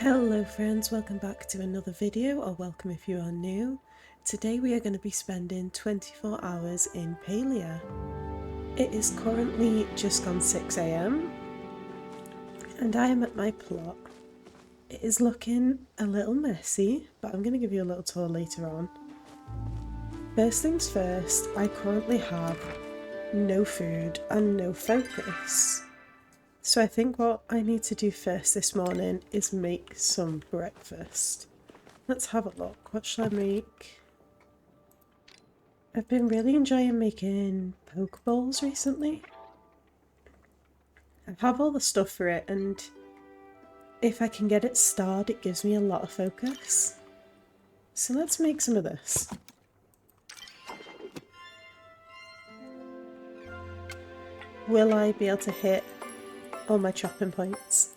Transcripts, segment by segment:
Hello friends, welcome back to another video, or welcome if you are new. Today we are going to be spending 24 hours in Palia. It is currently just gone 6 AM and I am at my plot. It is looking a little messy, but I'm going to give you a little tour later on. First things first, I currently have no food and no focus. So I think what I need to do first this morning is make some breakfast. Let's have a look. What shall I make? I've been really enjoying making poke bowls recently. I have all the stuff for it, and if I can get it starred, it gives me a lot of focus. So let's make some of this. Will I be able to hit all my chopping points?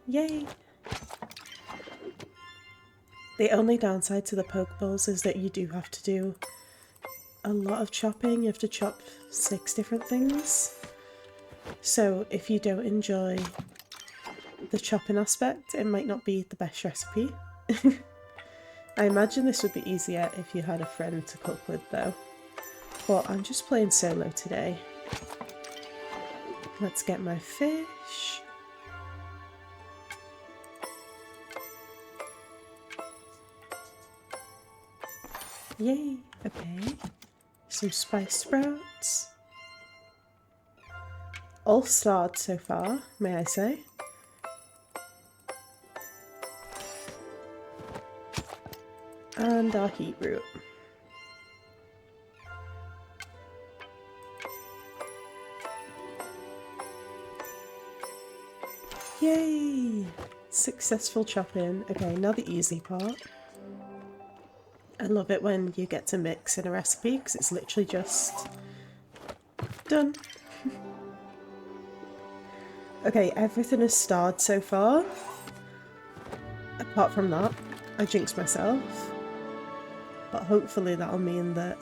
Yay! The only downside to the poke bowls is that you do have to do a lot of chopping. You have to chop 6 different things. So if you don't enjoy the chopping aspect, it might not be the best recipe. I imagine this would be easier if you had a friend to cook with though. But I'm just playing solo today. Let's get my fish. Yay, okay. Some spice sprouts. All starred so far, may I say. And our heat root. Yay! Successful chopping. Okay, now the easy part. I love it when you get to mix in a recipe because it's literally just done. Okay, everything is starred so far. Apart from that, I jinxed myself. But hopefully that'll mean that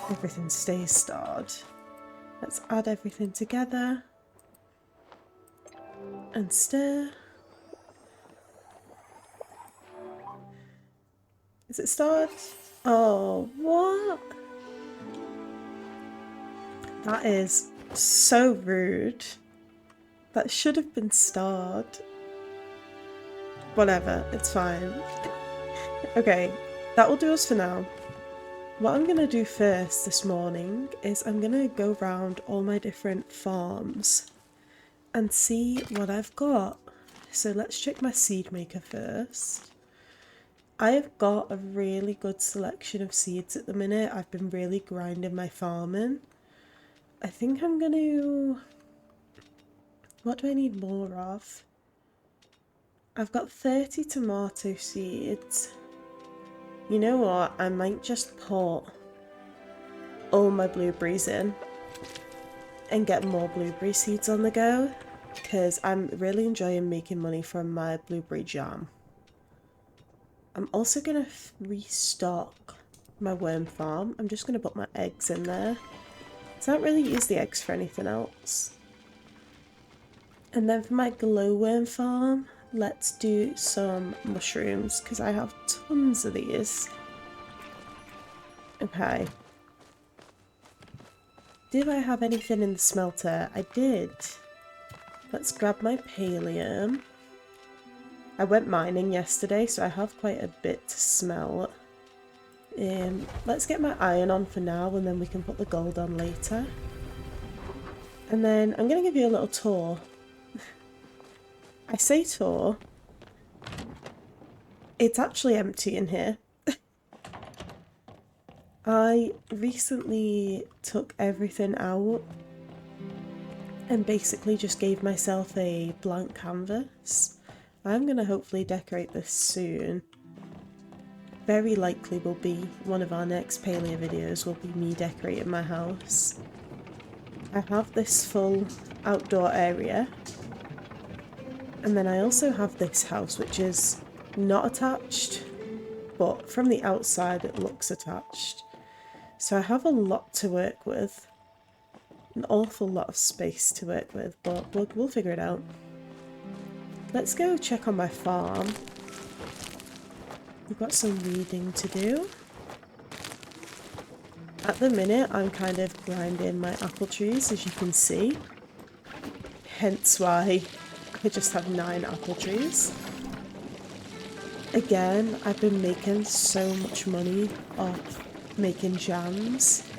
everything stays starred. Let's add everything together. And stir. Is it starred? Oh, what? That is so rude. That should have been starred. Whatever, it's fine. Okay, that will do us for now. What I'm going to do first this morning is I'm going to go around all my different farms and see what I've got. So let's check my seed maker first. I have got a really good selection of seeds at the minute. I've been really grinding my farming. I think I'm going to... What do I need more of? I've got 30 tomato seeds. You know what? I might just put all my blueberries in and get more blueberry seeds on the go, because I'm really enjoying making money from my blueberry jam. I'm also going to restock my worm farm. I'm just going to put my eggs in there. I don't really use the eggs for anything else. And then for my glowworm farm, let's do some mushrooms because I have tons of these. Okay. Did I have anything in the smelter? I did. Let's grab my pallium. I went mining yesterday, so I have quite a bit to smelt. Let's get my iron on for now, and then we can put the gold on later. And then I'm going to give you a little tour. I say tour. It's actually empty in here. I recently took everything out and basically just gave myself a blank canvas. I'm going to hopefully decorate this soon. Very likely will be one of our next Palia videos will be me decorating my house. I have this full outdoor area. And then I also have this house which is not attached, but from the outside it looks attached. So I have a lot to work with. An awful lot of space to work with, but we'll figure it out. let's go check on my farm. We've got some weeding to do. At the minute, I'm kind of grinding my apple trees, as you can see. Hence why I just have 9 apple trees. Again, I've been making so much money off making jams.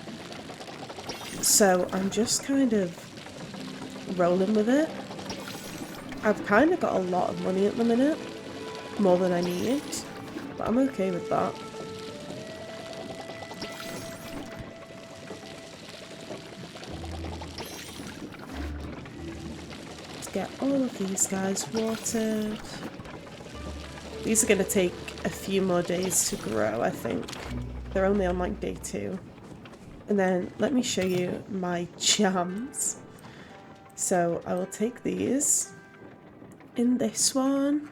So I'm just kind of rolling with it. I've kind of got a lot of money at the minute. More than I need. But I'm okay with that. Get all of these guys watered. These are going to take a few more days to grow, I think. They're only on like day 2. And then let me show you my jams. So I will take these in this one.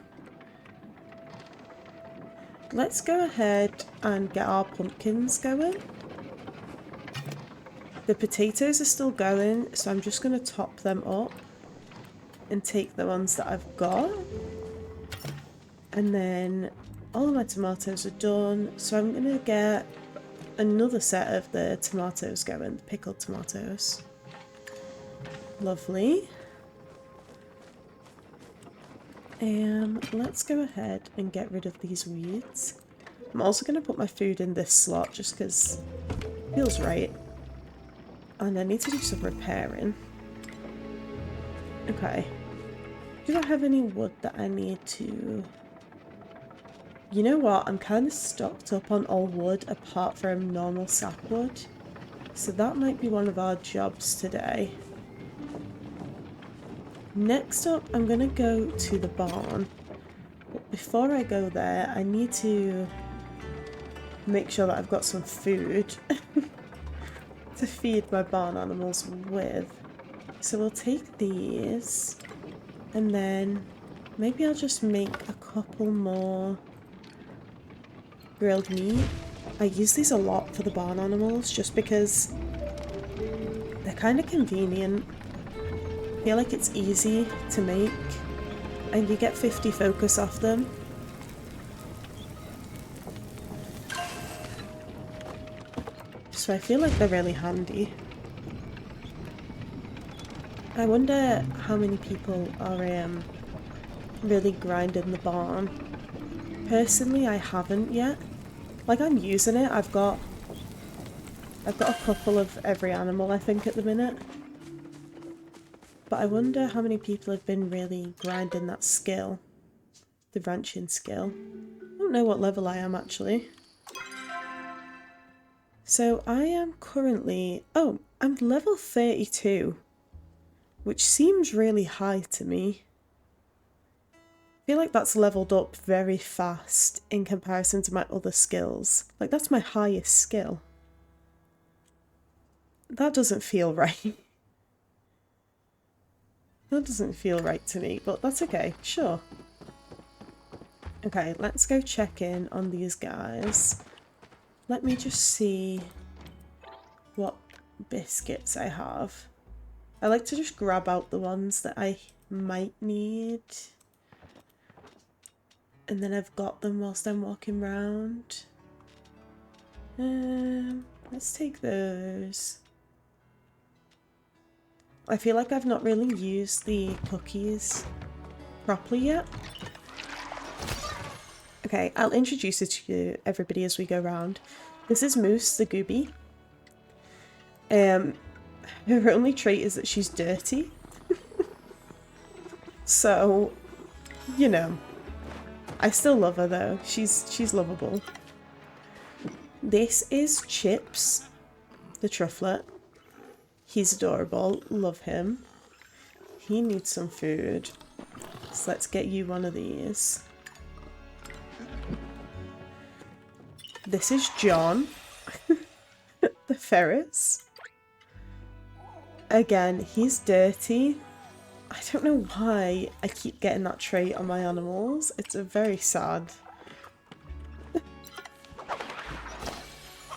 Let's go ahead and get our pumpkins going. The potatoes are still going, so I'm just going to top them up and take the ones that I've got. And then all of my tomatoes are done, so I'm going to get another set of the tomatoes going, the pickled tomatoes. Lovely. Let's go ahead and get rid of these weeds. I'm also going to put my food in this slot just because it feels right. And I need to do some repairing. Okay. Do I have any wood that I need to... You know what? I'm kind of stocked up on all wood apart from normal sapwood. So that might be one of our jobs today. Next up, I'm going to go to the barn. But before I go there, I need to make sure that I've got some food to feed my barn animals with. So we'll take these. And then maybe I'll just make a couple more grilled meat. I use these a lot for the barn animals just because they're kind of convenient. I feel like it's easy to make and you get 50 focus off them. So I feel like they're really handy. I wonder how many people are really grinding the barn. Personally, I haven't yet. Like, I'm using it. I've got a couple of every animal, I think, at the minute. But I wonder how many people have been really grinding that skill. The ranching skill. I don't know what level I am, actually. So, I am currently... Oh, I'm level 32. Which seems really high to me. I feel like that's leveled up very fast in comparison to my other skills. Like, that's my highest skill. That doesn't feel right. That doesn't feel right to me, but that's okay. Sure. Okay, let's go check in on these guys. Let me just see what biscuits I have. I like to just grab out the ones that I might need. And then I've got them whilst I'm walking around. Let's take those. I feel like I've not really used the cookies properly yet. Okay, I'll introduce it to everybody as we go around. This is Moose, the Gooby. Her only trait is that she's dirty. So, you know. I still love her though. She's lovable. This is Chips, the trufflet. He's adorable. Love him. He needs some food. So let's get you one of these. This is John, the ferret. Again, he's dirty. I don't know why I keep getting that trait on my animals. It's very sad.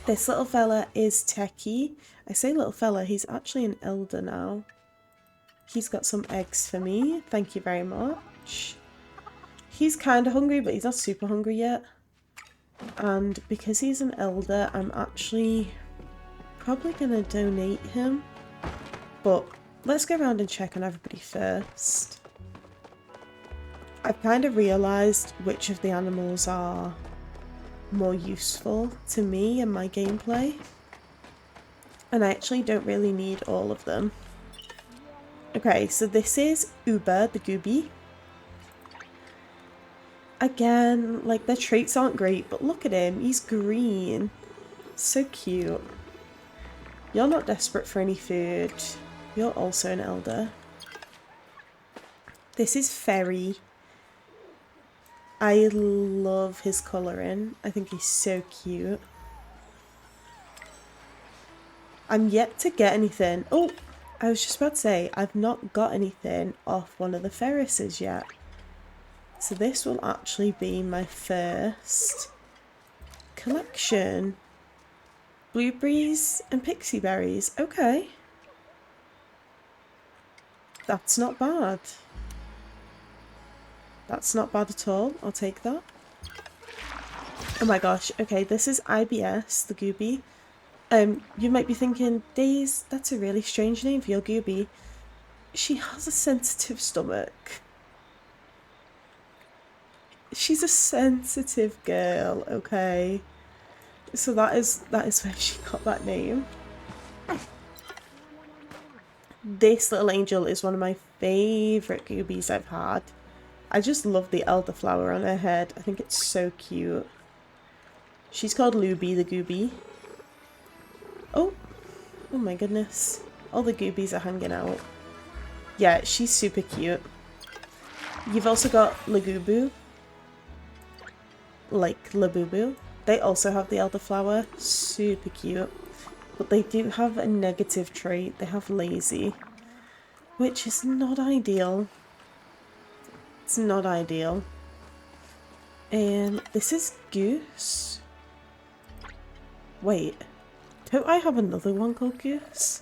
This little fella is Techie. I say little fella, he's actually an elder now. He's got some eggs for me. Thank you very much. he's kind of hungry, but he's not super hungry yet. And because he's an elder, I'm actually probably going to donate him. But let's go around and check on everybody first. I've kind of realised which of the animals are more useful to me and my gameplay. And I actually don't really need all of them. Okay, so this is Uber, the Gooby. Again, like, their traits aren't great, but look at him. He's green. So cute. You're not desperate for any food. You're also an elder. This is Ferry. I love his colouring. I think he's so cute. I'm yet to get anything. Oh, I was just about to say, I've not got anything off one of the Ferrises yet. So this will actually be my first collection. Blueberries and pixie berries. Okay. That's not bad. That's not bad at all. I'll take that. Oh my gosh. Okay, this is IBS, the Gooby. You might be thinking, Days, that's a really strange name for your Gooby. She has a sensitive stomach. She's a sensitive girl, okay? So that is where she got that name. This little angel is one of my favourite Goobies I've had. I just love the elderflower on her head. I think it's so cute. She's called Luby the Gooby. Oh my goodness. All the Goobies are hanging out. Yeah, she's super cute. You've also got Lagubu. Like Labubu. They also have the elderflower. Super cute. But they do have a negative trait. They have lazy. Which is not ideal. It's not ideal. This is Goose. Wait. Don't I have another one called Goose?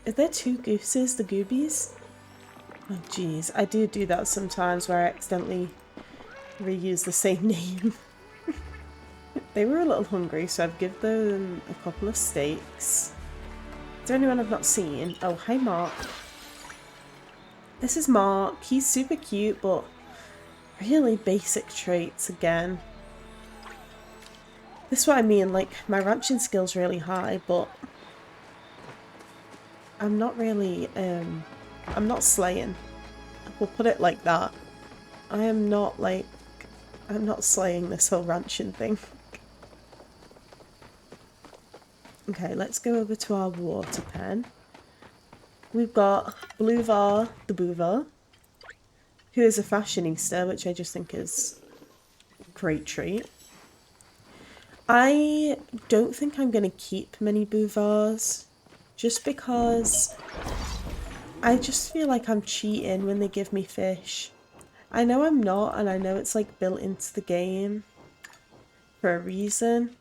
Are there two Gooses, the Goobies? Oh jeez, I do that sometimes where I accidentally reuse the same name. They were a little hungry, so I've given them a couple of steaks. Is there anyone I've not seen? Oh, hi Mark. This is Mark. He's super cute, but really basic traits again. This is what I mean, like, my ranching skill's really high, but I'm not really, I'm not slaying. We'll put it like that. I'm not slaying this whole ranching thing. Okay, let's go over to our water pen. We've got Bluvar the Boovar, who is a fashionista, which I just think is a great treat. I don't think I'm going to keep many Bouvars, just because I just feel like I'm cheating when they give me fish. I know I'm not, and I know it's like built into the game for a reason,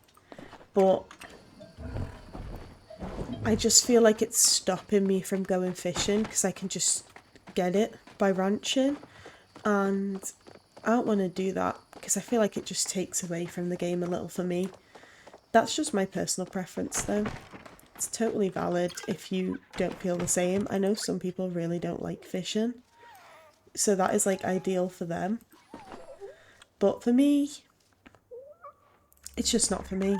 but I just feel like it's stopping me from going fishing because I can just get it by ranching, and I don't want to do that because I feel like it just takes away from the game a little for me. That's just my personal preference though. It's totally valid if you don't feel the same. I know some people really don't like fishing, so that is like ideal for them. But for me, it's just not for me.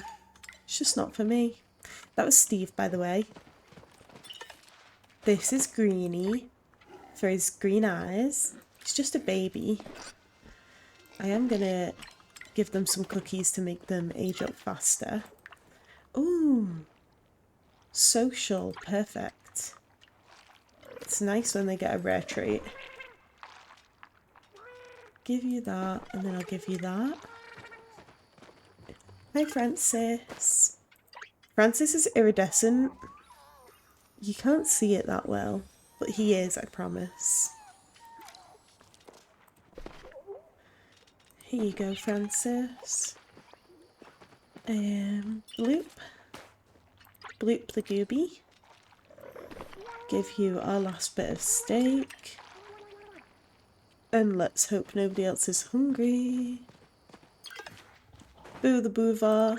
It's just not for me. That was Steve, by the way. This is Greenie for his green eyes. He's just a baby. I am gonna give them some cookies to make them age up faster. Ooh, social, perfect. It's nice when they get a rare trait. Give you that, and then I'll give you that. Hi, Francis. Francis is iridescent. You can't see it that well, but he is, I promise. Here you go, Francis. Bloop. Bloop the Gooby. Give you our last bit of steak. And let's hope nobody else is hungry. Boo the boovar.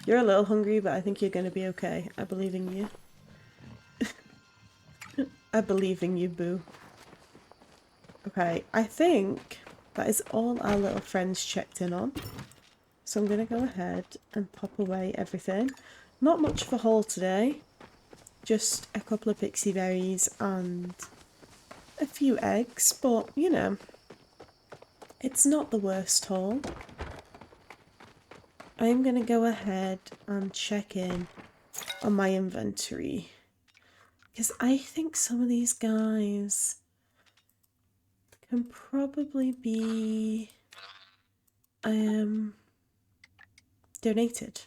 You're a little hungry, but I think you're going to be okay. I believe in you. I believe in you, Boo. Okay, I think that is all our little friends checked in on. So I'm going to go ahead and pop away everything. Not much of a haul today. Just a couple of pixie berries and a few eggs, but you know, it's not the worst haul. I'm going to go ahead and check in on my inventory. Because I think some of these guys can probably be donated.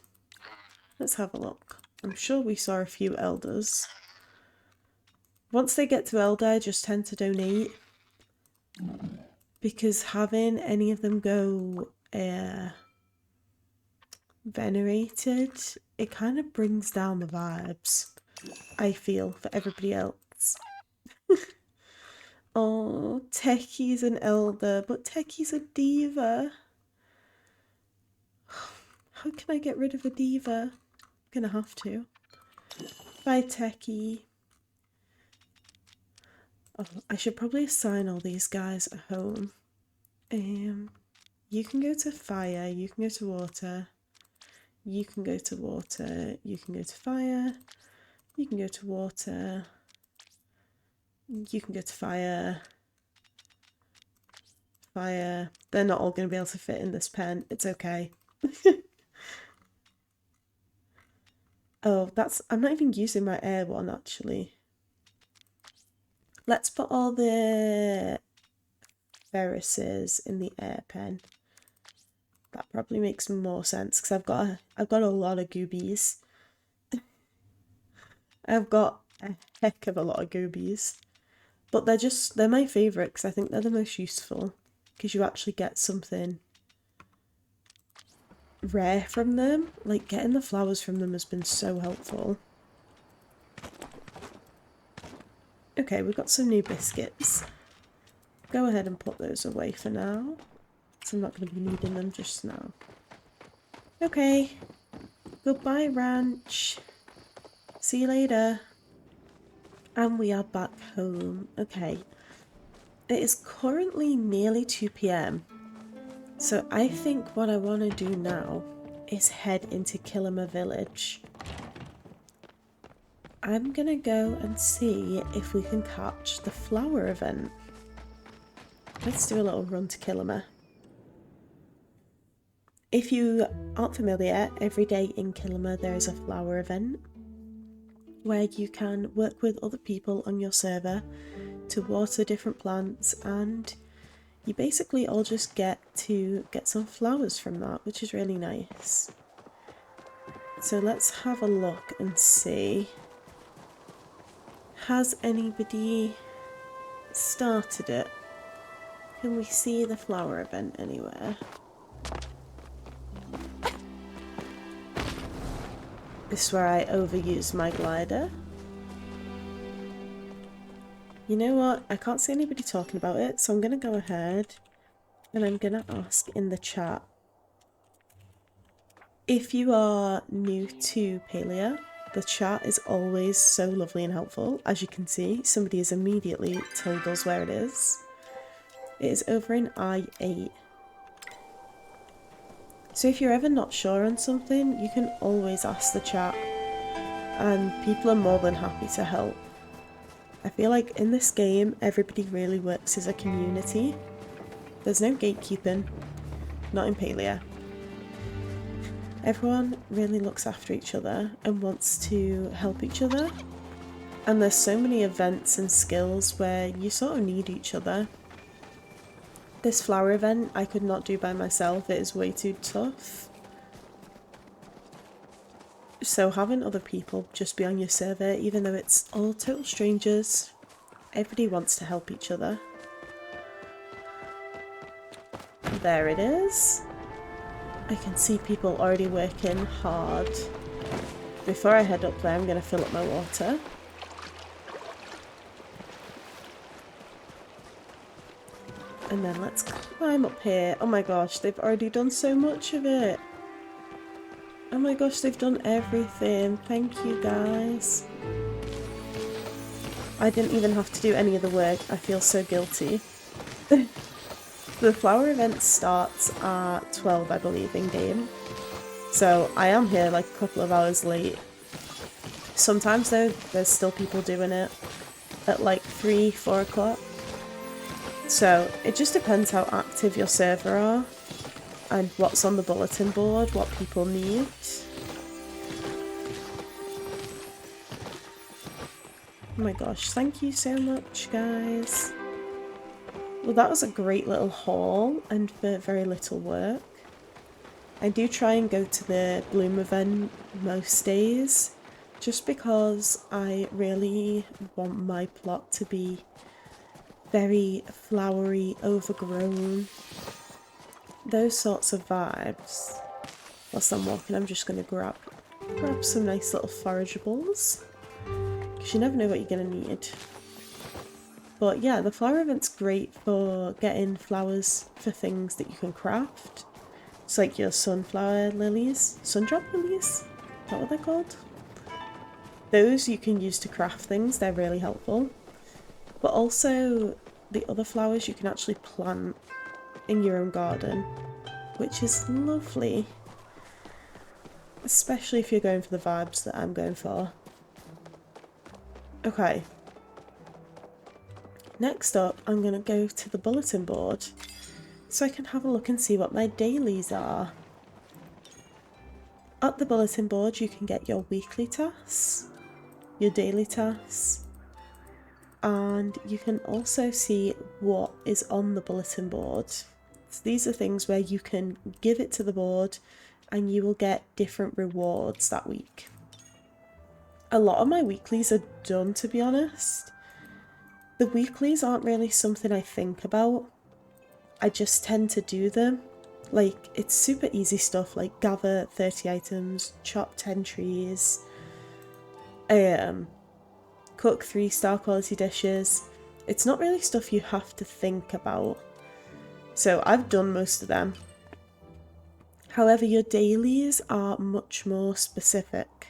Let's have a look. I'm sure we saw a few elders. Once they get to elder, I just tend to donate. Because having any of them go venerated, it kind of brings down the vibes, I feel, for everybody else. Oh, Techie's an elder, but Techie's a diva. How can I get rid of a diva? I'm gonna have to. Bye, Techie. Oh, I should probably assign all these guys at home. You can go to fire, you can go to water, you can go to water, you can go to fire, you can go to water, you can go to fire, fire. They're not all going to be able to fit in this pen. It's okay. Oh, I'm not even using my air one actually. Let's put all the Ferrises in the air pen. That probably makes more sense because I've got a lot of goobies. I've got a heck of a lot of goobies. But they're my favourite because I think they're the most useful. Because you actually get something rare from them. Like, getting the flowers from them has been so helpful. Okay, we've got some new biscuits. Go ahead and put those away for now. So I'm not going to be needing them just now. Okay. Goodbye, ranch. See you later. And we are back home. Okay. It is currently nearly 2 PM. So I think what I want to do now is head into Kilima Village. I'm going to go and see if we can catch the flower event. Let's do a little run to Kilima. If you aren't familiar, every day in Kilima there is a flower event where you can work with other people on your server to water different plants, and you basically all just get to get some flowers from that, which is really nice. So let's have a look and see. Has anybody started it? Can we see the flower event anywhere? This is where I overuse my glider. You know what? I can't see anybody talking about it, so I'm going to go ahead and I'm going to ask in the chat. If you are new to Palia, the chat is always so lovely and helpful. As you can see, somebody has immediately told us where it is. It is over in I-8. So if you're ever not sure on something, you can always ask the chat, and people are more than happy to help. I feel like in this game, everybody really works as a community. There's no gatekeeping, not in Palia. Everyone really looks after each other and wants to help each other. And there's so many events and skills where you sort of need each other. This flower event I could not do by myself, it is way too tough. So having other people just be on your server, even though it's all total strangers, everybody wants to help each other. There it is. I can see people already working hard. Before I head up there, I'm going to fill up my water. And then let's climb up here. Oh my gosh, they've already done so much of it. Oh my gosh, they've done everything. Thank you, guys. I didn't even have to do any of the work. I feel so guilty. The flower event starts at 12, I believe, in game. So I am here like a couple of hours late. Sometimes though, there's still people doing it at like 3, 4 o'clock. So it just depends how active your server are and what's on the bulletin board, what people need. Oh my gosh, thank you so much, guys. Well, that was a great little haul and for very little work. I do try and go to the bloom event most days, just because I really want my plot to be very flowery, overgrown. Those sorts of vibes. Whilst I'm walking, I'm just going to grab some nice little forageables, because you never know what you're going to need. But yeah, the flower event's great for getting flowers for things that you can craft. It's like your sunflower lilies, sundrop lilies, is that what they're called? Those you can use to craft things, they're really helpful. But also the other flowers you can actually plant in your own garden, which is lovely. Especially if you're going for the vibes that I'm going for. Okay. Next up, I'm going to go to the bulletin board so I can have a look and see what my dailies are. At the bulletin board you can get your weekly tasks, your daily tasks, and you can also see what is on the bulletin board. So these are things where you can give it to the board and you will get different rewards that week. A lot of my weeklies are done, to be honest. The weeklies aren't really something I think about. I just tend to do them. Like, it's super easy stuff like gather 30 items, chop 10 trees, cook 3-star quality dishes. It's not really stuff you have to think about. So I've done most of them. However, your dailies are much more specific.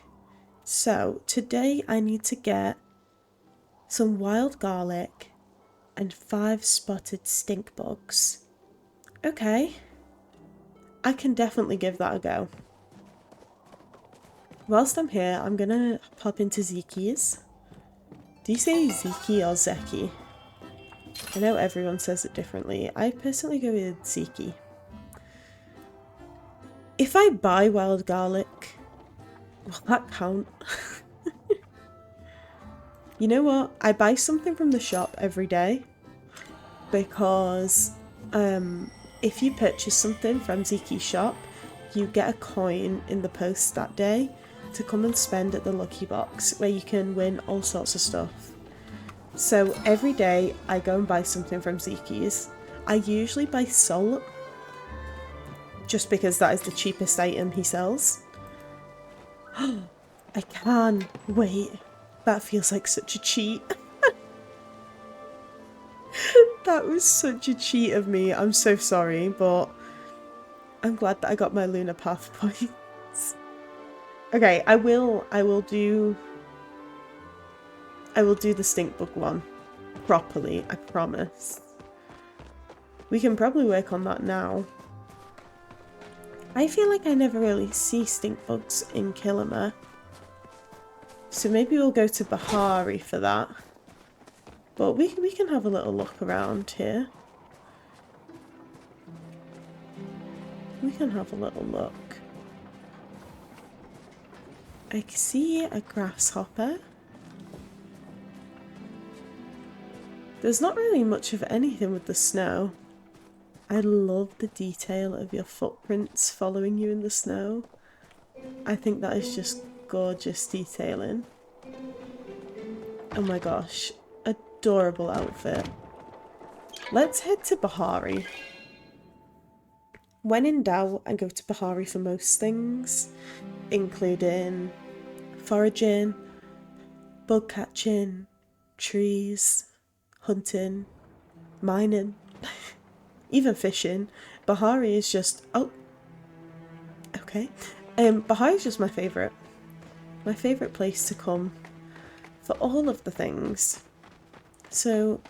So today I need to get some wild garlic and 5 spotted stink bugs. Okay, I can definitely give that a go. Whilst I'm here, I'm gonna pop into Zeki's. Do you say Zeki or Zeki? I know everyone says it differently. I personally go with Zeki. If I buy wild garlic, will that count? You know what? I buy something from the shop every day because if you purchase something from Zeki's shop, you get a coin in the post that day to come and spend at the lucky box where you can win all sorts of stuff. So every day I go and buy something from Zeki's. I usually buy salt just because that is the cheapest item he sells. I can. Wait, that feels like such a cheat. That was such a cheat of me. I'm so sorry, but I'm glad that I got my Lunar Path points. Okay, I will do the stink bug one properly, I promise. We can probably work on that now. I feel like I never really see stink bugs in Killimer. So maybe we'll go to Bahari for that. But we can have a little look around here. We can have a little look. I see a grasshopper. There's not really much of anything with the snow. I love the detail of your footprints following you in the snow. I think that is just gorgeous detailing. Oh my gosh, adorable outfit. Let's head to Bahari. When in doubt, I go to Bahari for most things, including foraging, bug catching, trees, hunting, mining. even fishing. Bahari is just, oh, okay. Bahari is just my favourite. My favourite place to come for all of the things. So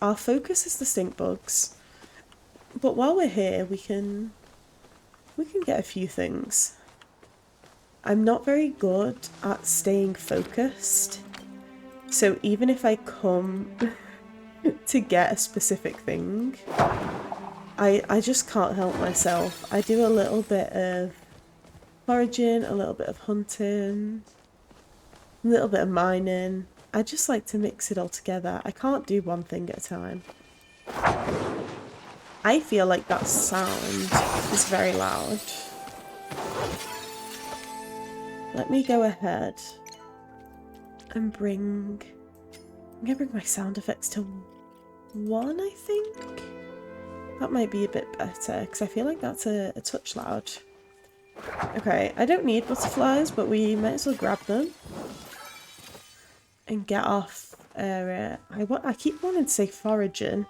our focus is the stink bugs. But while we're here, we can get a few things. I'm not very good at staying focused. So even if I come to get a specific thing, I just can't help myself. I do a little bit of foraging, a little bit of hunting, a little bit of mining. I just like to mix it all together. I can't do one thing at a time. I feel like that sound is very loud. Let me go ahead and I'm gonna bring my sound effects to 1, I think. That might be a bit better, because I feel like that's a touch loud. Okay, I don't need butterflies, but we might as well grab them. And get off area. I keep wanting to say foraging.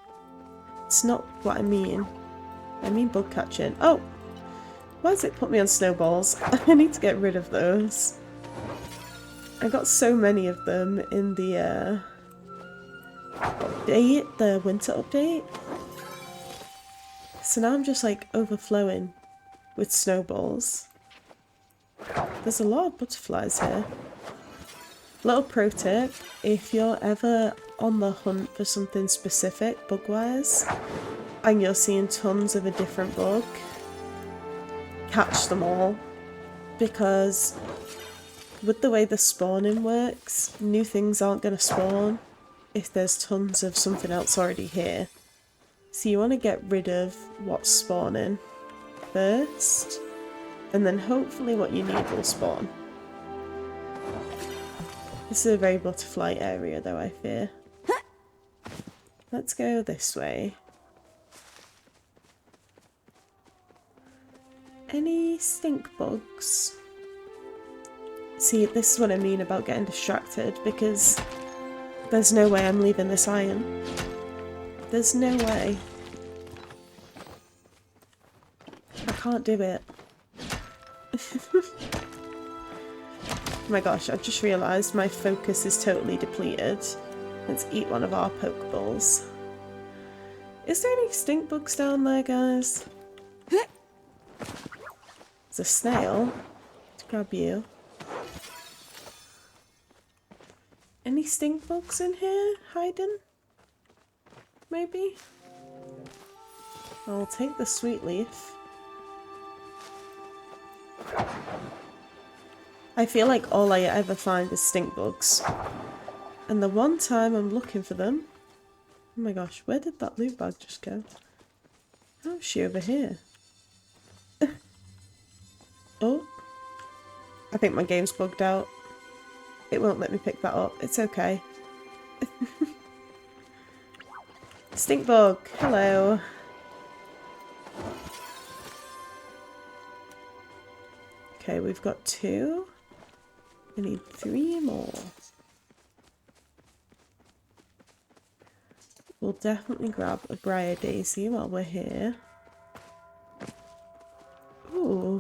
It's not what I mean. I mean bug catching. Oh! Why does it put me on snowballs? I need to get rid of those. I got so many of them in the update, the winter update. So now I'm just like overflowing with snowballs. There's a lot of butterflies here. Little pro tip, if you're ever on the hunt for something specific bug-wise, and you're seeing tons of a different bug, catch them all. Because with the way the spawning works, new things aren't going to spawn if there's tons of something else already here. So you want to get rid of what's spawning first, and then hopefully what you need will spawn. This is a very butterfly area though, I fear. Let's go this way. Any stink bugs? See, this is what I mean about getting distracted, because there's no way I'm leaving this iron. There's no way. I can't do it. Oh my gosh, I've just realised my focus is totally depleted. Let's eat one of our Pokeballs. Is there any stink bugs down there, guys? There's a snail. Let's grab you. Any stink bugs in here hiding? Maybe? I'll take the sweet leaf. I feel like all I ever find is stink bugs. And the one time I'm looking for them... Oh my gosh, where did that loot bag just go? How is she over here? Oh. I think my game's bugged out. It won't let me pick that up. It's okay. Stink bug, hello. Okay, we've got 2. I need 3 more. We'll definitely grab a Briar Daisy while we're here. Ooh,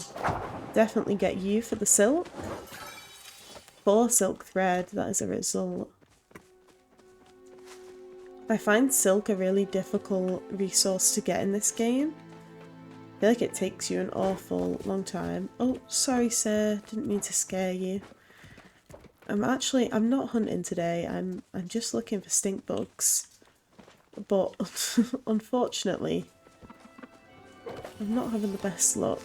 definitely get you for the silk. 4 silk thread, that is a result. I find silk a really difficult resource to get in this game. I feel like it takes you an awful long time. Oh, sorry sir, didn't mean to scare you. I'm not hunting today, I'm just looking for stink bugs. But unfortunately, I'm not having the best luck.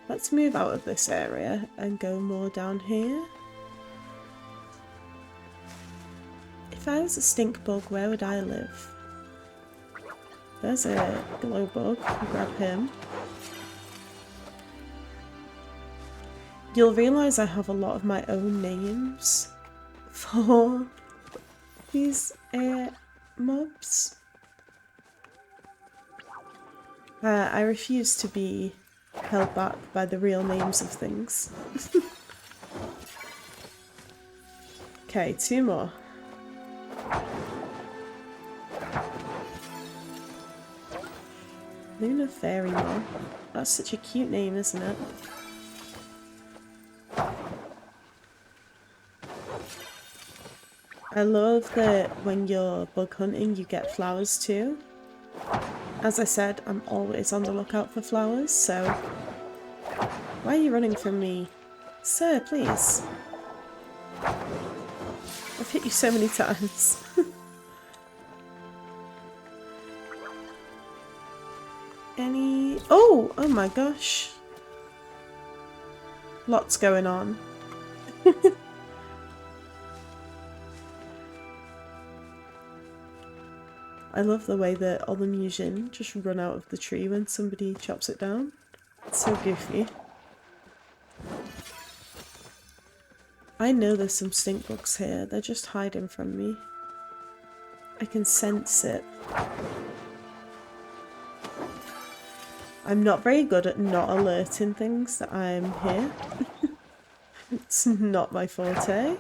Let's move out of this area and go more down here. If I was a stink bug, where would I live? There's a glow bug, grab him. You'll realise I have a lot of my own names for these mobs. I refuse to be held back by the real names of things. Okay, 2 more. Luna Fairy Mom. That's such a cute name, isn't it? I love that when you're bug hunting you get flowers too. As I said, I'm always on the lookout for flowers, so... Why are you running from me? Sir, please. I've hit you so many times. Any... Oh! Oh my gosh. Lots going on. I love the way that all the immersion just run out of the tree when somebody chops it down. It's so goofy. I know there's some stink bugs here, they're just hiding from me. I can sense it. I'm not very good at not alerting things that I'm here. It's not my forte.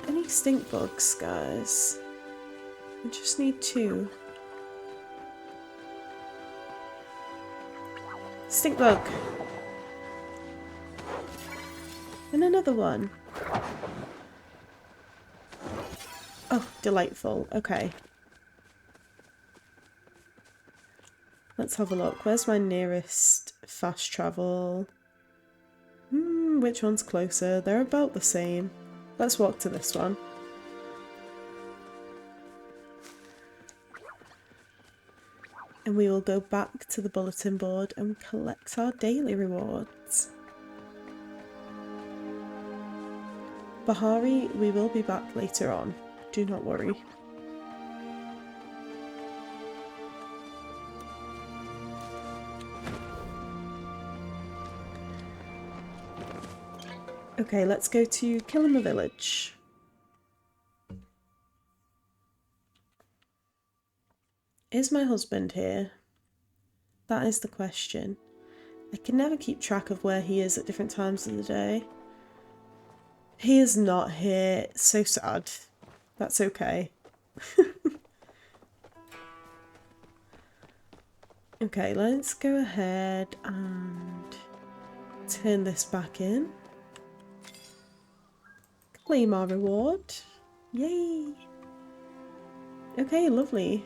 Any stink bugs, guys? I just need 2. Stink bug! And another one. Oh, delightful. Okay. Let's have a look. Where's my nearest fast travel? Which one's closer? They're about the same. Let's walk to this one. And we will go back to the bulletin board and collect our daily rewards. Bahari, we will be back later on. Do not worry. Okay, let's go to Kilima Village. Is my husband here? That is the question. I can never keep track of where he is at different times of the day. He is not here. It's so sad. That's okay. Okay, let's go ahead and turn this back in. Claim our reward. Yay! Okay, lovely.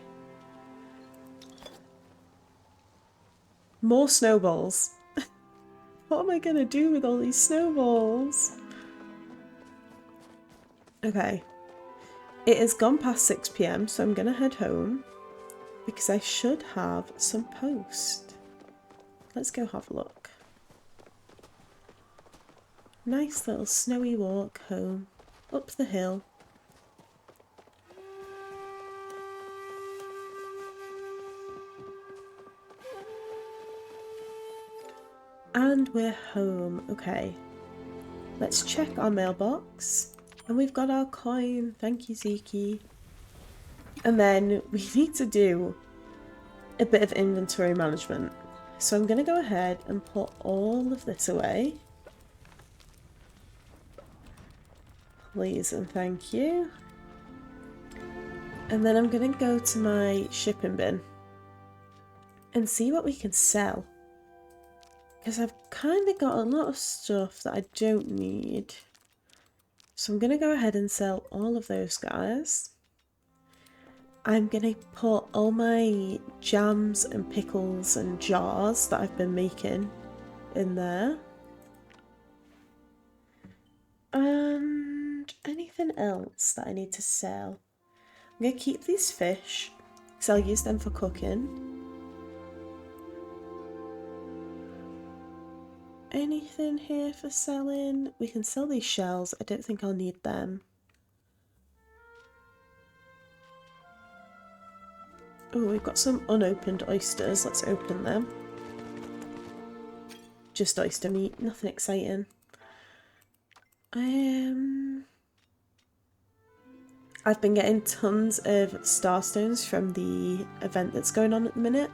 More snowballs. What am I gonna do with all these snowballs? Okay. It has gone past 6 PM, so I'm gonna head home because I should have some post. Let's go have a look. Nice little snowy walk home, up the hill. And we're home. Okay. Let's check our mailbox. And we've got our coin. Thank you, Ziki. And then we need to do a bit of inventory management. So I'm going to go ahead and put all of this away. Please and thank you. And then I'm going to go to my shipping bin and see what we can sell. Because I've kind of got a lot of stuff that I don't need. So I'm going to go ahead and sell all of those guys. I'm going to put all my jams and pickles and jars that I've been making in there. And anything else that I need to sell. I'm going to keep these fish because I'll use them for cooking. Anything here for selling? We can sell these shells. I don't think I'll need them. Oh, we've got some unopened oysters. Let's open them. Just oyster meat, nothing exciting. I've been getting tons of starstones from the event that's going on at the minute,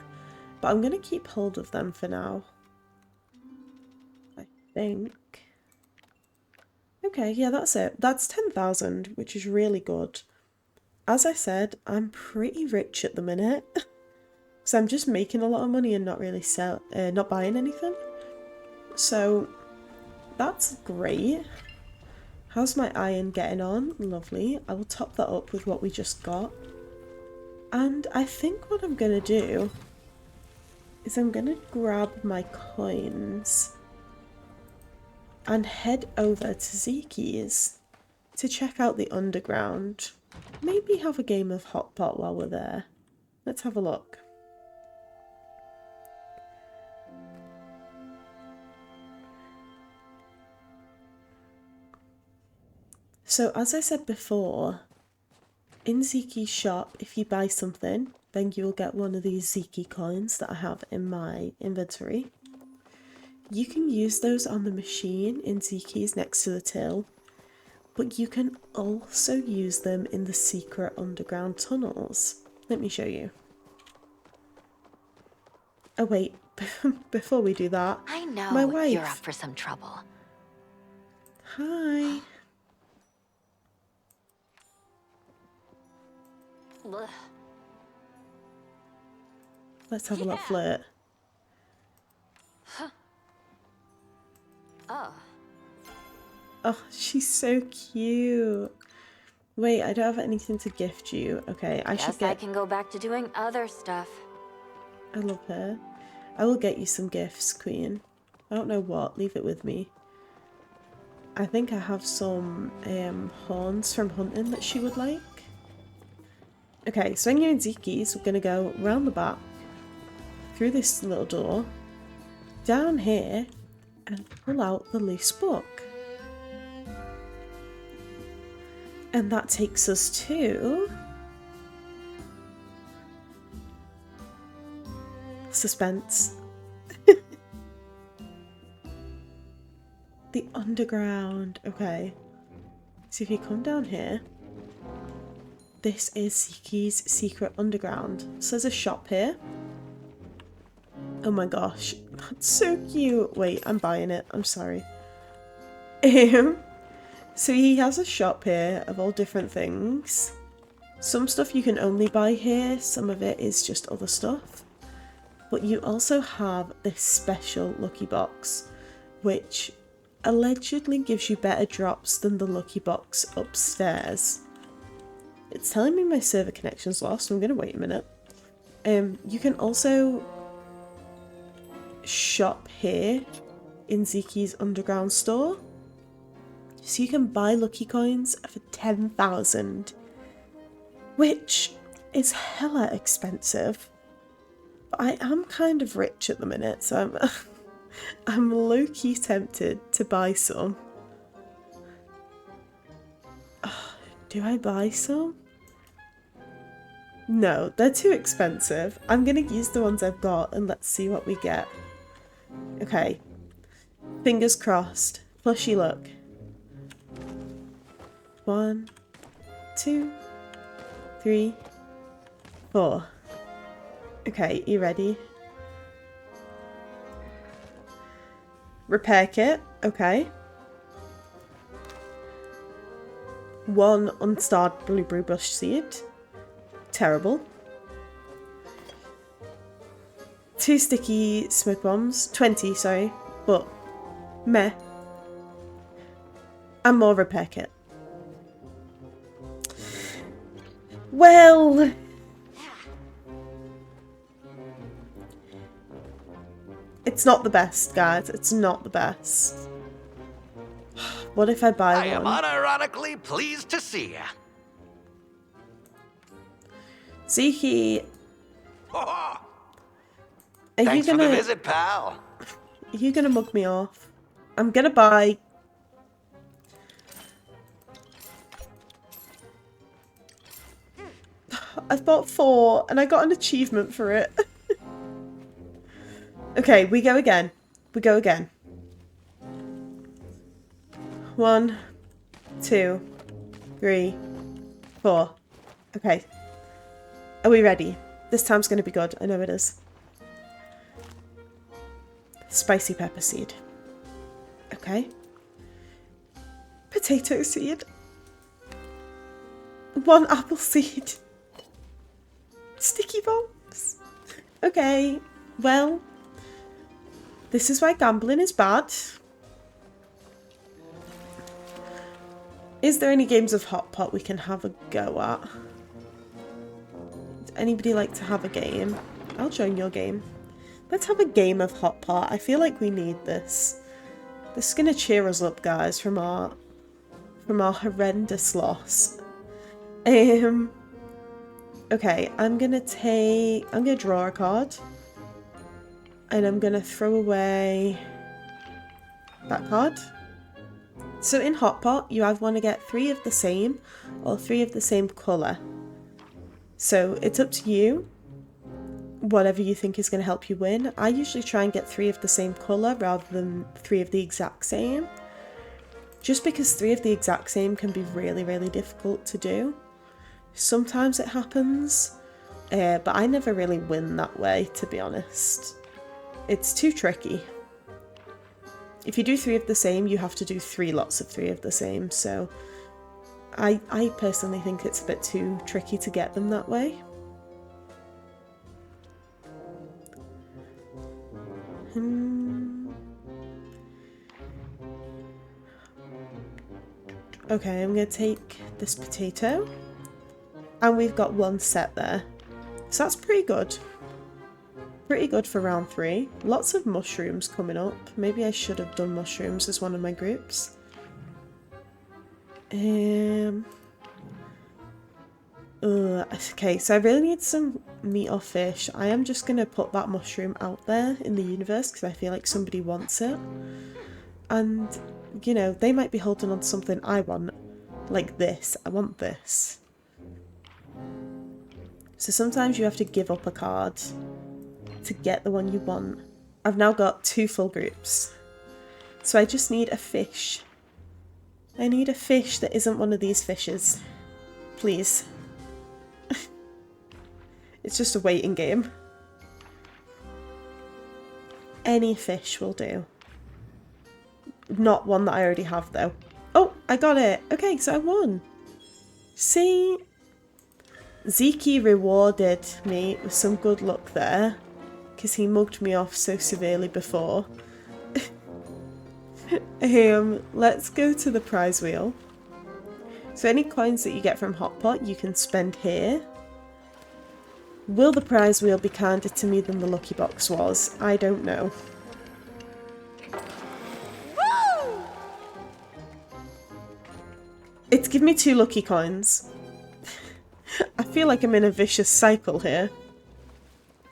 but I'm going to keep hold of them for now. I think. Okay, yeah, that's it. That's 10,000, which is really good. as I said, I'm pretty rich at the minute. Because I'm just making a lot of money and not really not buying anything. So that's great. How's my iron getting on? Lovely. I will top that up with what we just got. And I think what I'm going to do is I'm going to grab my coins and head over to Zeki's to check out the underground. Maybe have a game of hot pot while we're there. Let's have a look. So as I said before, in Zeki's shop, if you buy something, then you will get one of these Zeki coins that I have in my inventory. You can use those on the machine in Zeki's next to the till, but you can also use them in the secret underground tunnels. Let me show you. Oh wait, before we do that, I know my wife. You're up for some trouble. Hi. Ugh. Let's have a little flirt. Oh. Oh, she's so cute. Wait, I don't have anything to gift you. Okay, I should I can go back to doing other stuff. I love her. I will get you some gifts, Queen. I don't know what. Leave it with me. I think I have some horns from hunting that she would like. Okay, so when you're in Zeki's, we're going to go round the back, through this little door, down here, and pull out the loose book. And that takes us to... suspense. The underground. Okay. So if you come down here, this is Zeki's secret underground. So there's a shop here. Oh my gosh, that's so cute. Wait, I'm buying it. I'm sorry. So he has a shop here of all different things. Some stuff you can only buy here. Some of it is just other stuff. But you also have this special lucky box, which allegedly gives you better drops than the lucky box upstairs. It's telling me my server connection's lost, so I'm going to wait a minute. You can also shop here in Zeki's underground store. So you can buy lucky coins for 10,000, which is hella expensive. But I am kind of rich at the minute, so I'm low-key tempted to buy some. Do I buy some? No, they're too expensive. I'm gonna use the ones I've got and let's see what we get. Okay. Fingers crossed. Plushie, look. 1, 2, 3, 4. Okay, you ready? Repair kit, okay. 1 unstarred blueberry bush seed. Terrible. 2 sticky smoke bombs. 20, sorry. But, meh. And more repair kit. Well... it's not the best, guys. It's not the best. What if I buy one? I am unironically pleased to see you. Zeke, are you Thanks for gonna... the visit, pal. Are you gonna mug me off? I'm gonna buy... I've bought 4 and I got an achievement for it. Okay, we go again. We go again. 1, 2, 3, 4. Okay. Are we ready? This time's going to be good. I know it is. Spicy pepper seed. Okay. Potato seed. 1 apple seed. Sticky bombs. Okay, well, this is why gambling is bad. Is there any games of Hot Pot we can have a go at? Would anybody like to have a game? I'll join your game. Let's have a game of Hot Pot. I feel like we need this. This is gonna cheer us up, guys, from our horrendous loss. Okay, I'm gonna draw a card. And I'm gonna throw away that card. So in Hot Pot, you either want to get 3 of the same or 3 of the same colour. So it's up to you, whatever you think is going to help you win. I usually try and get 3 of the same colour rather than 3 of the exact same. Just because 3 of the exact same can be really, really difficult to do. Sometimes it happens, but I never really win that way, to be honest. It's too tricky. If you do 3 of the same, you have to do 3 lots of 3 of the same, so I personally think it's a bit too tricky to get them that way. Okay, I'm going to take this potato, and we've got 1 set there, so that's pretty good. Pretty good for round 3. Lots of mushrooms coming up. Maybe I should have done mushrooms as one of my groups. Okay, so I really need some meat or fish. I am just going to put that mushroom out there in the universe because I feel like somebody wants it. And, you know, they might be holding on to something I want. Like this. I want this. So sometimes you have to give up a card to get the one you want. I've now got 2 full groups. So I just need a fish. I need a fish that isn't one of these fishes. Please. It's just a waiting game. Any fish will do. Not one that I already have though. Oh, I got it. Okay, so I won. See? Zeke rewarded me with some good luck there. Because he mugged me off so severely before. Let's go to the prize wheel. So any coins that you get from Hot Pot you can spend here. Will the prize wheel be kinder to me than the lucky box was? I don't know. Woo! It's given me 2 lucky coins. I feel like I'm in a vicious cycle here.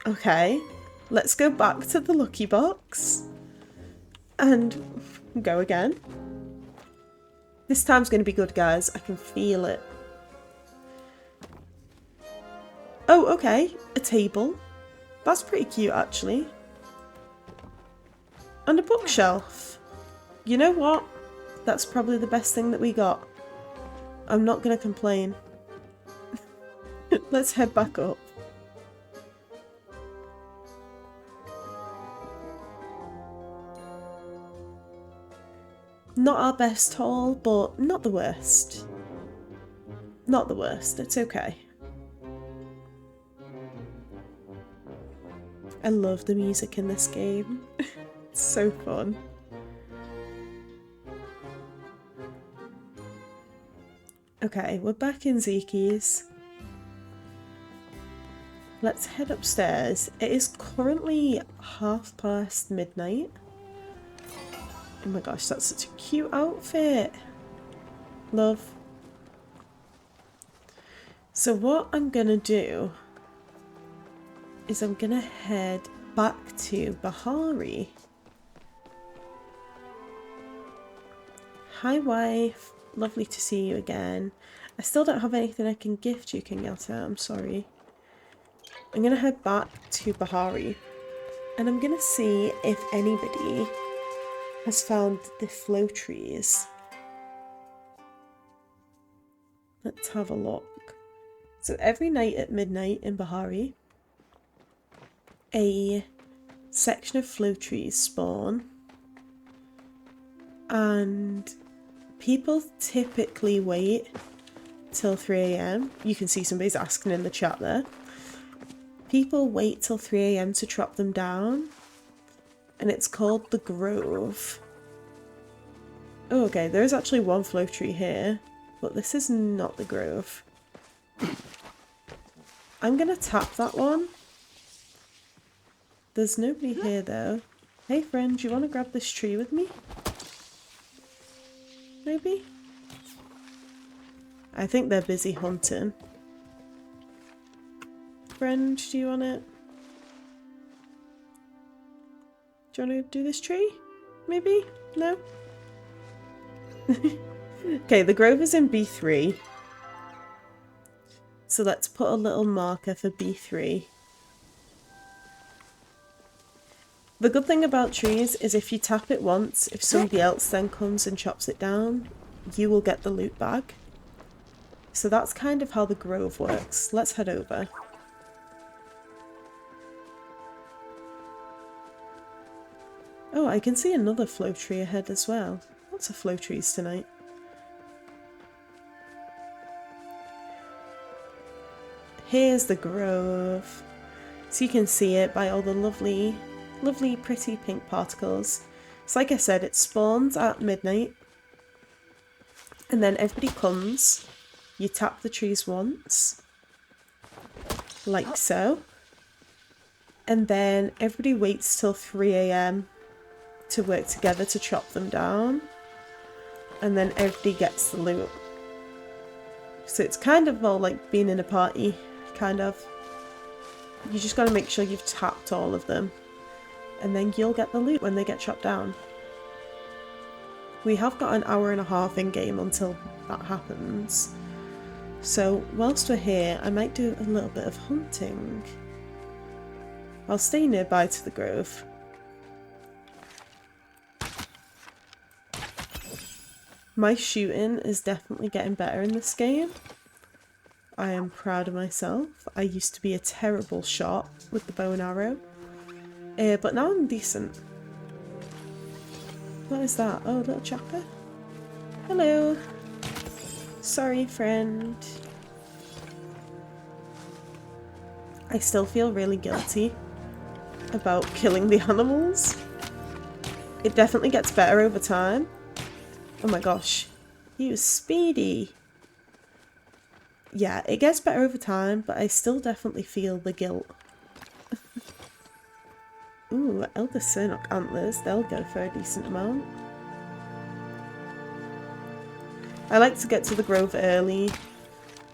Okay. Let's go back to the lucky box and go again. This time's going to be good, guys. I can feel it. Oh, okay. A table. That's pretty cute, actually. And a bookshelf. You know what? That's probably the best thing that we got. I'm not going to complain. Let's head back up. Not our best haul, but not the worst. Not the worst, it's okay. I love the music in this game. It's so fun. Okay, we're back in Zeke's. Let's head upstairs. It is currently midnight. Oh my gosh, that's such a cute outfit. Love. So what I'm gonna do is I'm gonna head back to Bahari. Hi wife, lovely to see you again. I still don't have anything I can gift you, Kenyatta, I'm sorry. I'm gonna head back to Bahari and I'm gonna see if anybody has found the flow trees. Let's have a look. So every night at midnight in Bahari, a section of flow trees spawn, and people typically wait till 3 a.m. You can see somebody's asking in the chat there. People wait till 3 a.m. to chop them down. And it's called the Grove. Oh, okay, there is actually one flow tree here. But this is not the Grove. I'm gonna tap that one. There's nobody here though. Hey friend, do you want to grab this tree with me? Maybe? I think they're busy hunting. Friend, do you want it? Do you want to do this tree? Maybe? No? Okay, the grove is in B3. So let's put a little marker for B3. The good thing about trees is if you tap it once, if somebody else then comes and chops it down, you will get the loot bag. So that's kind of how the grove works. Let's head over. Oh, I can see another flow tree ahead as well. Lots of flow trees tonight. Here's the grove. So you can see it by all the lovely, pretty pink particles. So like I said, it spawns at midnight. And then everybody comes. You tap the trees once. Like so. And then everybody waits till 3 a.m. to work together to chop them down. And then everybody gets the loot. So it's kind of all like being in a party, kind of. You just gotta make sure you've tapped all of them. And then you'll get the loot when they get chopped down. We have got an hour and a half in game until that happens. So whilst we're here, I might do a little bit of hunting. I'll stay nearby to the grove. My shooting is definitely getting better in this game. I am proud of myself. I used to be a terrible shot with the bow and arrow. But now I'm decent. What is that? Oh, a little chopper? Hello. Sorry, friend. I still feel really guilty about killing the animals. It definitely gets better over time. Oh my gosh. He was speedy. Yeah, it gets better over time, but I still definitely feel the guilt. Ooh, Elder Sernok antlers. They'll go for a decent amount. I like to get to the grove early,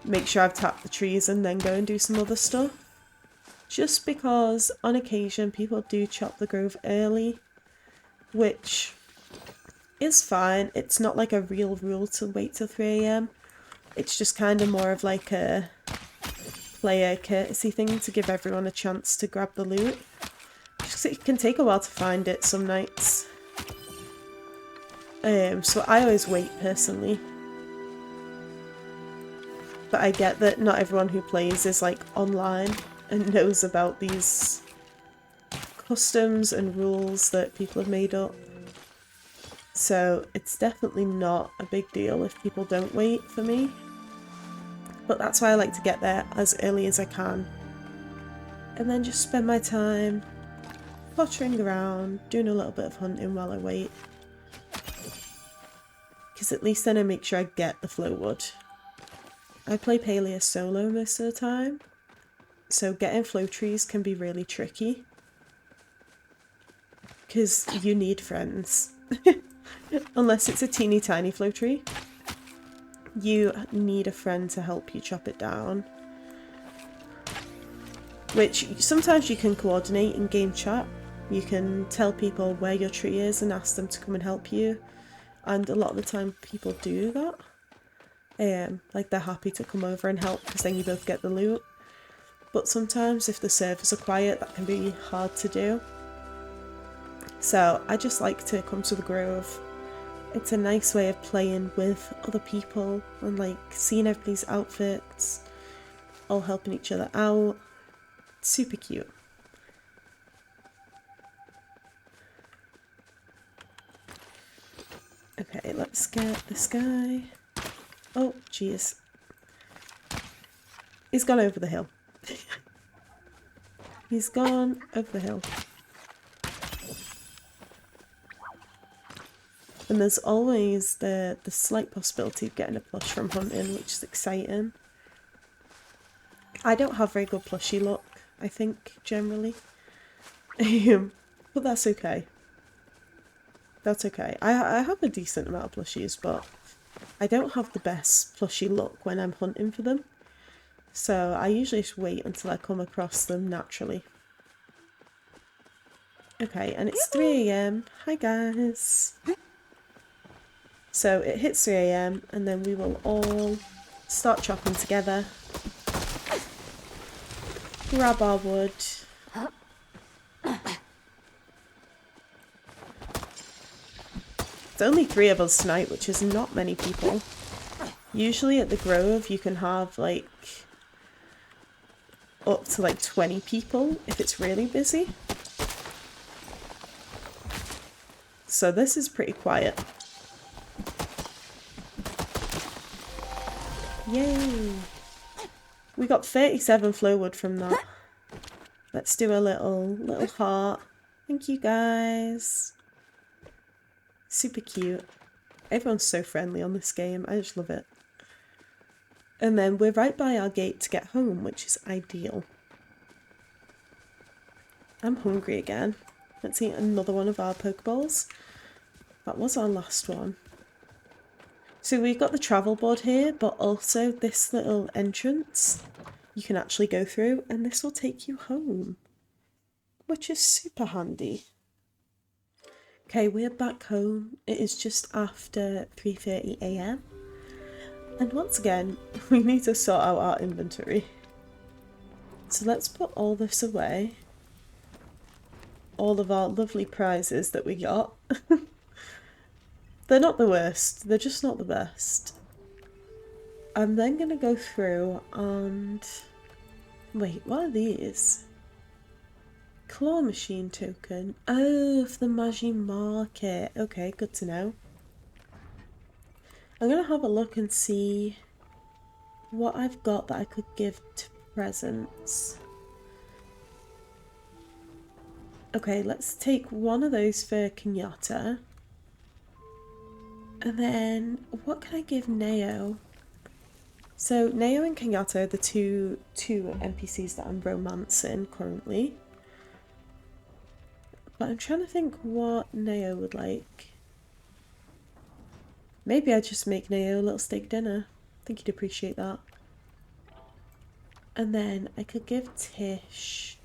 make sure I've tapped the trees and then go and do some other stuff. Just because on occasion people do chop the grove early, which is fine. It's not like a real rule to wait till 3 a.m. It's just kind of more of like a player courtesy thing to give everyone a chance to grab the loot. Just it can take a while to find it some nights. So I always wait personally. But I get that not everyone who plays is like online and knows about these customs and rules that people have made up. So it's definitely not a big deal if people don't wait for me. But that's why I like to get there as early as I can. And then just spend my time pottering around, doing a little bit of hunting while I wait. Because at least then I make sure I get the flow wood. I play Palia solo most of the time, so getting flow trees can be really tricky. Because you need friends. Unless it's a teeny tiny flow tree. You need a friend to help you chop it down. Which sometimes you can coordinate in game chat. You can tell people where your tree is and ask them to come and help you. And a lot of the time people do that. Like they're happy to come over and help because then you both get the loot. But sometimes if the servers are quiet, that can be hard to do. So I just like to come to the grove. It's a nice way of playing with other people and like seeing everybody's outfits, all helping each other out. It's super cute. Okay, let's get this guy. Oh, jeez. He's gone over the hill. He's gone over the hill. And there's always the slight possibility of getting a plush from hunting, which is exciting. I don't have very good plushie luck, I think, generally. But that's okay. That's okay. I have a decent amount of plushies, but I don't have the best plushie luck when I'm hunting for them. So I usually just wait until I come across them naturally. Okay, and it's 3 AM. Hi guys. So it hits 3 AM and then we will all start chopping together. Grab our wood. There's only 3 of us tonight, which is not many people. Usually at the Grove you can have like up to like 20 people if it's really busy. So this is pretty quiet. Yay! We got 37 flowwood from that. Let's do a little heart. Thank you guys. Super cute. Everyone's so friendly on this game. I just love it. And then we're right by our gate to get home, which is ideal. I'm hungry again. Let's eat another one of our Pokeballs. That was our last one. So we've got the travel board here, but also this little entrance you can actually go through, and this will take you home, which is super handy. Okay, we're back home. It is just after 3:30 AM. And once again, we need to sort out our inventory. So let's put all this away. All of our lovely prizes that we got. They're not the worst, they're just not the best. I'm then going to go through and... Wait, what are these? Claw machine token. Oh, for the Magi market. Okay, good to know. I'm going to have a look and see what I've got that I could give to presents. Okay, let's take one of those for Kenyatta. And then, what can I give Neo? So, Neo and Kenyatta are the two NPCs that I'm romancing currently. But I'm trying to think what Neo would like. Maybe I just make Neo a little steak dinner. I think he'd appreciate that. And then I could give Tish...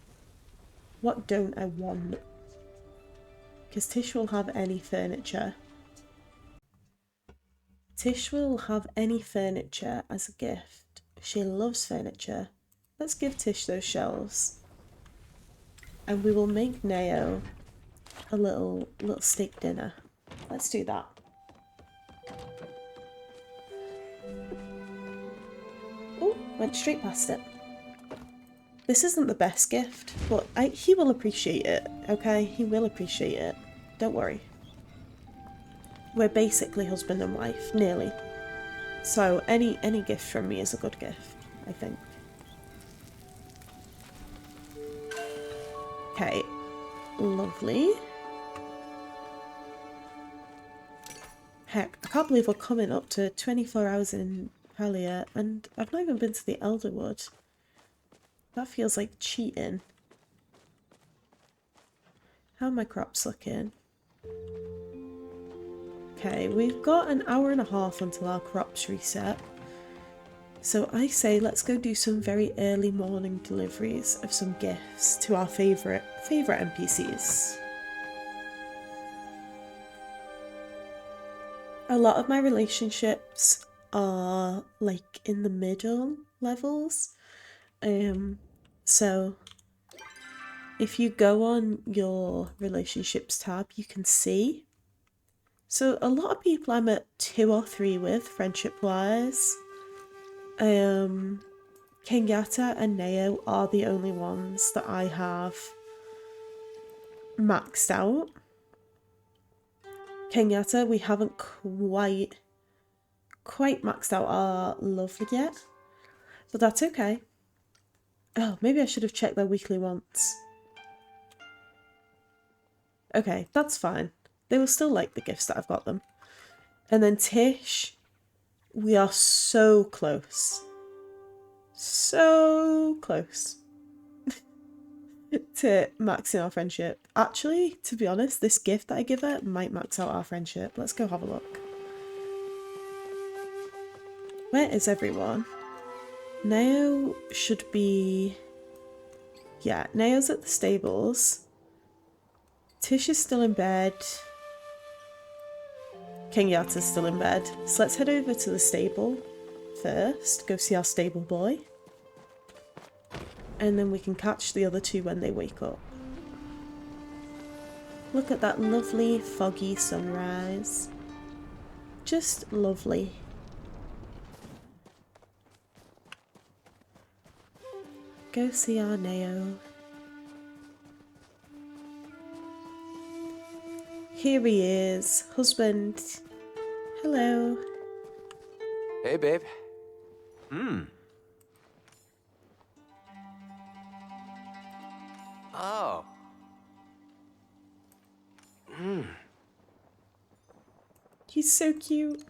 What don't I want? Because Tish will have any furniture. Tish will have any furniture as a gift. She loves furniture. Let's give Tish those shelves. And we will make Neo a little steak dinner. Let's do that. Oh, went straight past it. This isn't the best gift, but he will appreciate it, okay? He will appreciate it. Don't worry. We're basically husband and wife, nearly. So any gift from me is a good gift, I think. Okay, lovely. Heck, I can't believe we're coming up to 24 hours in Palia, and I've not even been to the Elderwood. That feels like cheating. How are my crops looking? Okay, we've got an hour and a half until our crops reset. So I say let's go do some very early morning deliveries of some gifts to our favourite NPCs. A lot of my relationships are like in the middle levels. So if you go on your relationships tab, you can see. So a lot of people I'm at 2 or 3 with, friendship wise. Kenyatta and Neo are the only ones that I have maxed out. Kenyatta, we haven't quite maxed out our love yet, but that's okay. Oh, maybe I should have checked their weekly wants. Okay, that's fine. They will still like the gifts that I've got them. And then Tish, we are so close. So close to maxing our friendship. Actually, to be honest, this gift that I give her might max out our friendship. Let's go have a look. Where is everyone? Nao should be... Yeah, Nao's at the stables. Tish is still in bed. Kenyatta's still in bed. So let's head over to the stable first. Go see our stable boy. And then we can catch the other two when they wake up. Look at that lovely foggy sunrise. Just lovely. Go see our Nao. Here he is, husband. Hello. Hey, babe. Oh. He's so cute.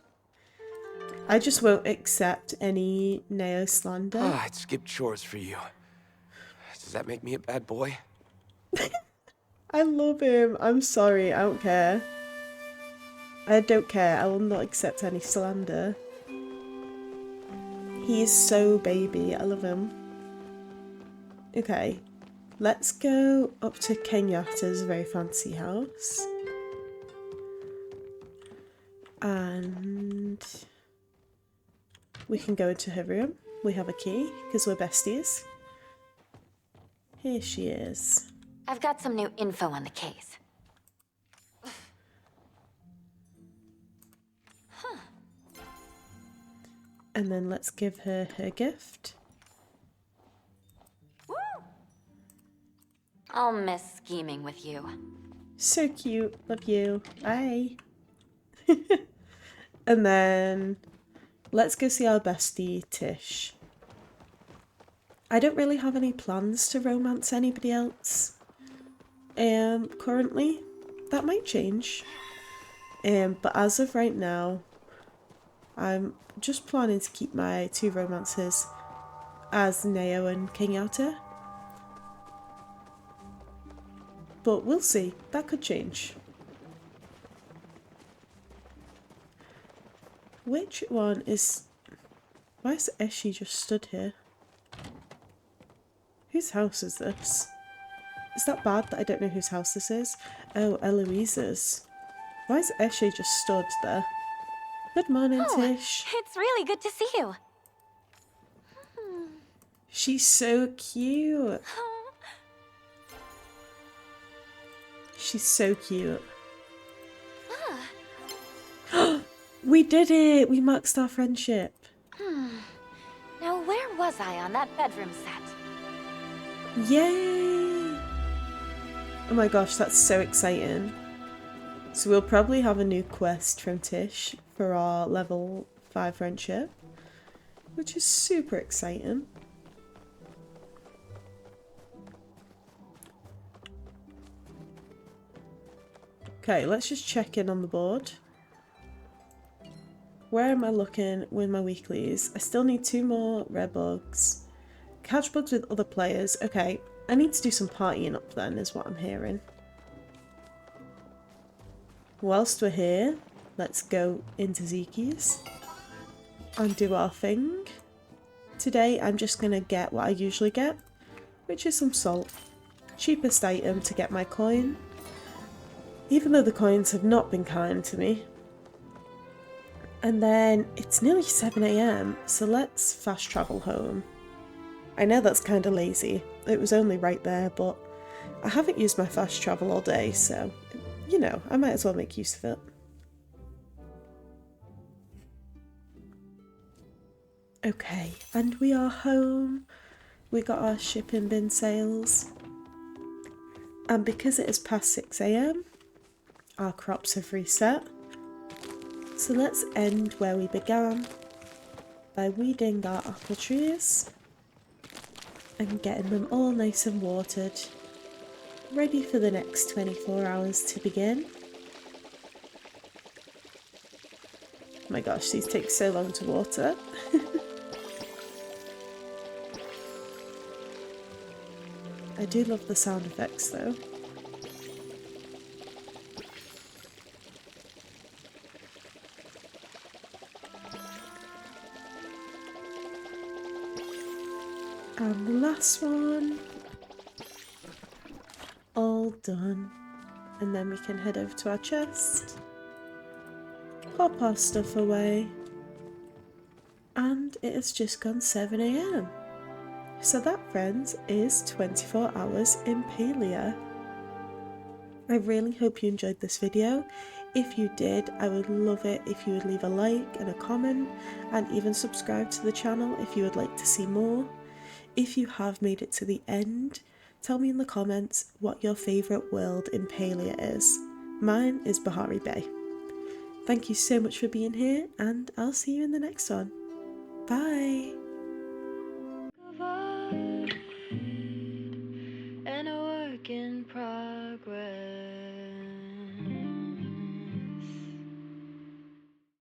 I just won't accept any Nao slander. I'd skip chores for you. Does that make me a bad boy? I love him. I'm sorry, I don't care. I don't care. I will not accept any slander. He is so baby. I love him. Okay, let's go up to Kenyatta's very fancy house. And we can go into her room. We have a key because we're besties. Here she is. I've got some new info on the case. And then let's give her her gift. Woo! I'll miss scheming with you. So cute. Love you. Bye. And then let's go see our bestie Tish. I don't really have any plans to romance anybody else currently. That might change. But as of right now, I'm just planning to keep my two romances as Nao and Kenyatta. But we'll see. That could change. Which one is... Why is Eshi just stood here? Whose house is this? Is that bad that I don't know whose house this is? Oh, Eloise's. Why is Eshi just stood there? Good morning, Tish. It's really good to see you. She's so cute. She's so cute. We did it! We maxed our friendship. Now, where was I on that bedroom set? Yay! Oh my gosh, that's so exciting. So we'll probably have a new quest from Tish for our level 5 friendship, which is super exciting. Okay, let's just check in on the board. Where am I looking with my weeklies? I still need 2 more rare bugs. Catch bugs with other players. Okay, I need to do some partying up then, is what I'm hearing. Whilst we're here, let's go into Zeki's and do our thing. Today I'm just going to get what I usually get, which is some salt. Cheapest item to get my coin, even though the coins have not been kind to me. And then it's nearly 7 AM, so let's fast travel home. I know that's kind of lazy, it was only right there, but I haven't used my fast travel all day, so, you know, I might as well make use of it. Okay, and we are home. We got our shipping bin sales. And because it is past 6 AM, our crops have reset. So let's end where we began, by weeding our apple trees. and getting them all nice and watered, ready for the next 24 hours to begin. Oh my gosh, these take so long to water. I do love the sound effects though. And the last one. All done. And then we can head over to our chest, pop our stuff away, and it has just gone 7 AM. So that, friends, is 24 hours in Palia. I really hope you enjoyed this video. If you did, I would love it if you would leave a like and a comment, and even subscribe to the channel if you would like to see more. If you have made it to the end, tell me in the comments what your favourite world in Palia is. Mine is Bahari Bay. Thank you so much for being here, and I'll see you in the next one. Bye!